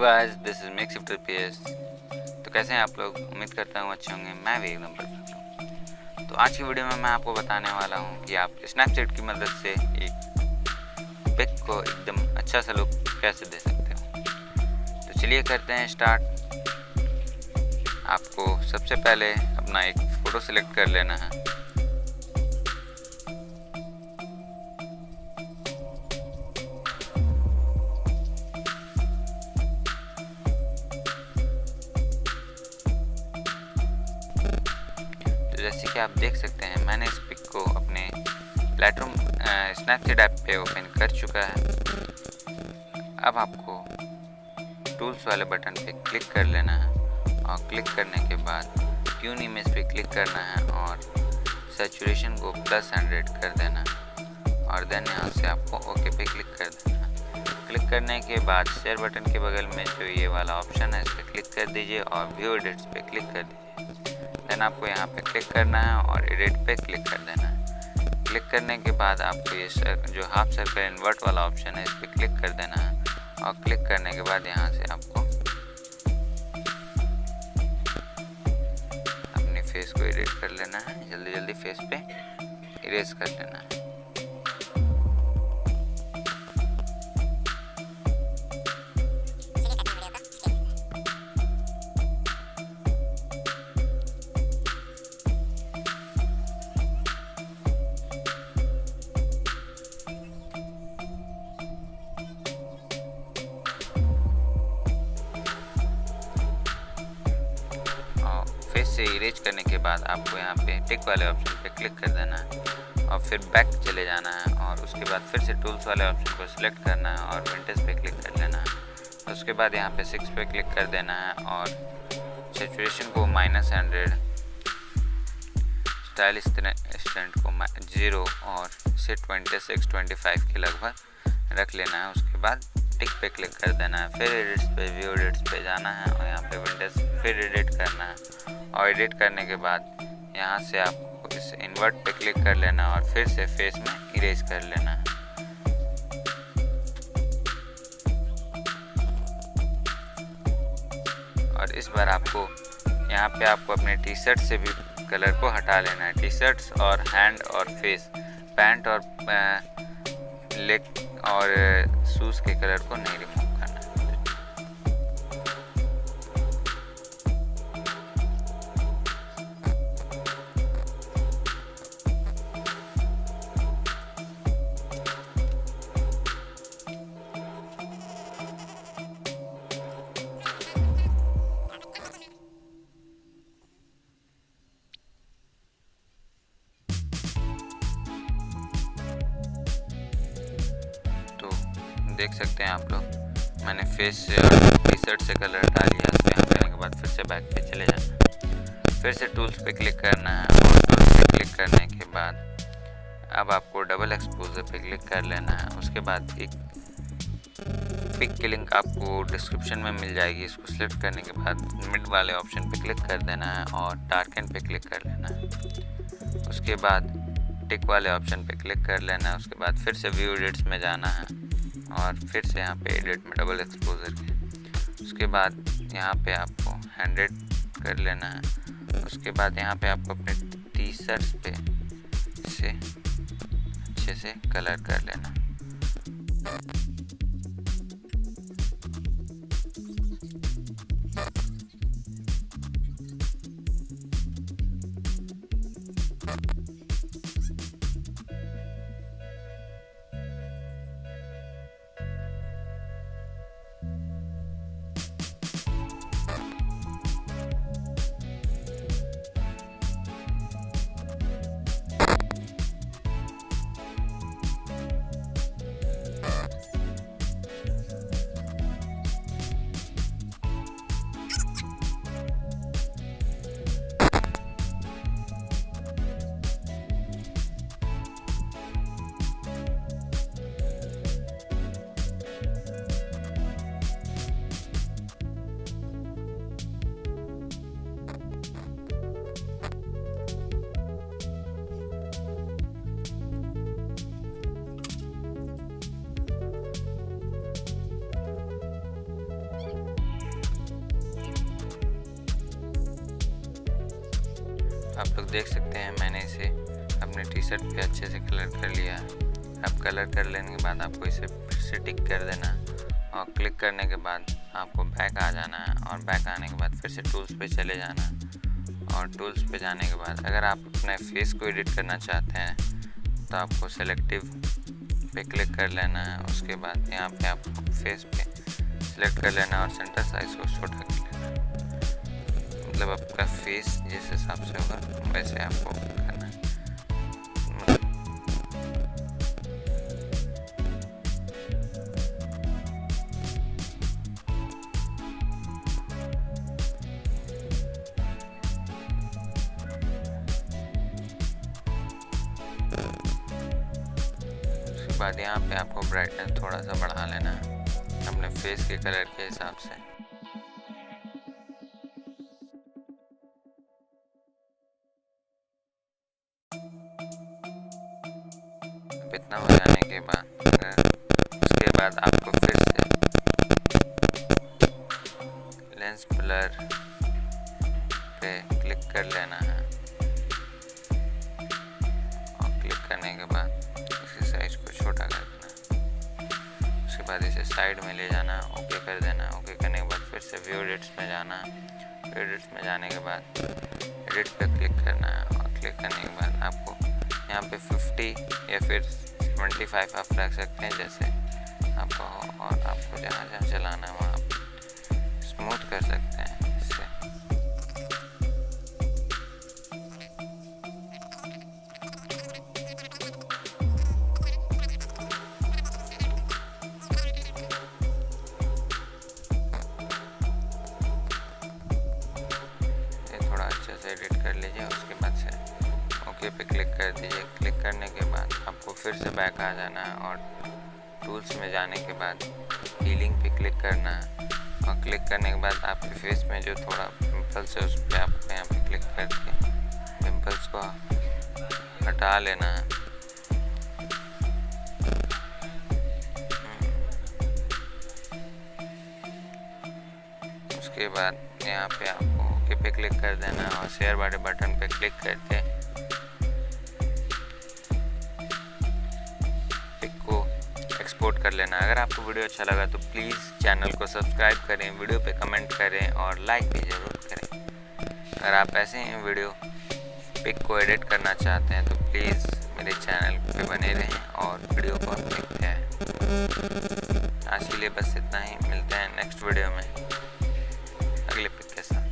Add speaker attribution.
Speaker 1: Guys, this is mix इफ्टर PS. तो कैसे हैं आप लोग? उम्मीद करता हूँ अच्छे होंगे। मैं भी एकदम परफेक्ट हूँ। तो आज की वीडियो में मैं आपको बताने वाला हूँ कि आप स्नैपसीड की मदद से एक पिक को एकदम अच्छा सा लुक कैसे दे सकते हो। तो चलिए करते हैं स्टार्ट। आपको सबसे पहले अपना एक फ़ोटो सिलेक्ट कर लेना है। जैसे कि आप देख सकते हैं, मैंने इस पिक को अपने प्लेटफॉर्म स्नैपसीड ऐप पे ओपन कर चुका है। अब आपको टूल्स वाले बटन पे क्लिक कर लेना है और क्लिक करने के बाद ट्यून इमेज पे क्लिक करना है और सैचुरेशन को +100 कर देना है और देन यहाँ से आपको ओके पे क्लिक कर देना है। क्लिक करने के बाद शेयर बटन के बगल में जो ये वाला ऑप्शन है इस पर क्लिक कर दीजिए और व्यू एडिट्स पे क्लिक कर दीजिए। देन आपको यहाँ पे क्लिक करना है और एडिट पे क्लिक कर देना है। क्लिक करने के बाद आपको ये जो हाफ सर्कल इन्वर्ट वाला ऑप्शन है इस पर क्लिक कर देना है और क्लिक करने के बाद यहाँ से आपको अपने फेस को एडिट कर लेना है। जल्दी जल्दी फेस पे इरेज कर लेना है। फेस से इरेज करने के बाद आपको यहाँ पे टिक वाले ऑप्शन पे क्लिक कर देना है और फिर बैक चले जाना है और उसके बाद फिर से टूल्स वाले ऑप्शन को सिलेक्ट करना है और विंटेज पे क्लिक कर लेना है। उसके बाद यहाँ पे 6 पे क्लिक कर देना है और सैचुरेशन को -100, स्टाइल स्टैंड को 0 और से 26-25 के लगभग रख लेना है। उसके बाद टिक पे क्लिक कर देना है, फिर एडिट्स पे व्यू एडिट्स पे जाना है और यहाँ पे विंडोज फिर एडिट करना है और एडिट करने के बाद यहाँ से आपको इस इन्वर्ट पे क्लिक कर लेना और फिर से फेस में इरेज कर लेना है। और इस बार आपको यहाँ पे आपको अपने टी शर्ट से भी कलर को हटा लेना है। टी शर्ट्स और हैंड और फेस, पैंट और लेग और शूज़ के कलर को नहीं रिमूव करना है। देख सकते हैं आप लोग, मैंने फेस से और टी शर्ट से कलर हटा लिया। तो यहाँ करने के बाद फिर से बैक पे चले जाना है, फिर से टूल्स पे क्लिक करना है और टूल्स पे क्लिक करने के बाद अब आपको डबल एक्सपोजर पे क्लिक कर लेना है। उसके बाद एक पिक की लिंक आपको डिस्क्रिप्शन में मिल जाएगी। इसको सिलेक्ट करने के बाद मिड वाले ऑप्शन पे क्लिक कर देना है और डार्कन पे क्लिक कर लेना है। उसके बाद टिक वाले ऑप्शन पे क्लिक कर लेना है। उसके बाद फिर से व्यू एडिट्स में जाना है और फिर से यहाँ पे एडिट में डबल एक्सपोजर के उसके बाद यहाँ पे आपको 100 कर लेना है। उसके बाद यहाँ पे आपको अपने टी शर्ट्स पे से अच्छे से कलर कर लेना। आप लोग देख सकते हैं मैंने इसे अपने टी शर्ट पे अच्छे से कलर कर लिया है। अब कलर कर लेने के बाद आपको इसे फिर से टिक कर देना है और क्लिक करने के बाद आपको बैक आ जाना है और बैक आने के बाद फिर से टूल्स पे चले जाना है और टूल्स पे जाने के बाद अगर आप अपने फेस को एडिट करना चाहते हैं तो आपको सेलेक्टिव पे क्लिक कर लेना है। उसके बाद यहाँ पे आपको फेस पे सिलेक्ट कर लेना है और सेंटर साइज को छोटा कर लेना है। मतलब आपका फेस जिस हिसाब से होगा वैसे आपको करना है। उसके बाद यहाँ पे आपको ब्राइटनेस थोड़ा सा बढ़ा लेना है अपने फेस के कलर के हिसाब से। इतना हो जाने के बाद उसके बाद आपको फिर से लेंस ब्लर पे क्लिक कर लेना है और क्लिक करने के बाद इसके साइज को छोटा कर देना है। उसके बाद इसे साइड में ले जाना, ओके कर देना। ओके करने के बाद फिर से व्यू एडिट्स में जाना। व्यू एडिट्स में जाने के बाद एडिट पे क्लिक करना है और क्लिक करने के बाद आपको यहाँ पे 50 या फिर 25 आप रख सकते हैं जैसे आपको हो, और आपको जहाँ जहाँ चलाना है वहाँ स्मूथ कर सकते हैं इससे। ये थोड़ा अच्छे से एडिट कर लीजिए। उसके बाद से ओके पे क्लिक कर दीजिए। क्लिक करने के बाद आपको फिर से बैक आ जाना है और टूल्स में जाने के बाद हीलिंग पे क्लिक करना है और क्लिक करने के बाद आपके फेस में जो थोड़ा पिंपल्स है उस पर आपको यहाँ पे क्लिक करके पिंपल्स को हटा लेना है। उसके बाद यहाँ पे आपको ओके पे क्लिक कर देना और शेयर वाले बटन पे क्लिक करके एक्सपोर्ट कर लेना। अगर आपको वीडियो अच्छा लगा तो प्लीज़ चैनल को सब्सक्राइब करें, वीडियो पे कमेंट करें और लाइक भी ज़रूर करें। अगर आप ऐसे ही वीडियो पिक को एडिट करना चाहते हैं तो प्लीज़ मेरे चैनल पे बने रहें और वीडियो को देखते हैं। आज के लिए बस इतना ही। मिलते हैं नेक्स्ट वीडियो में अगले पिक के साथ।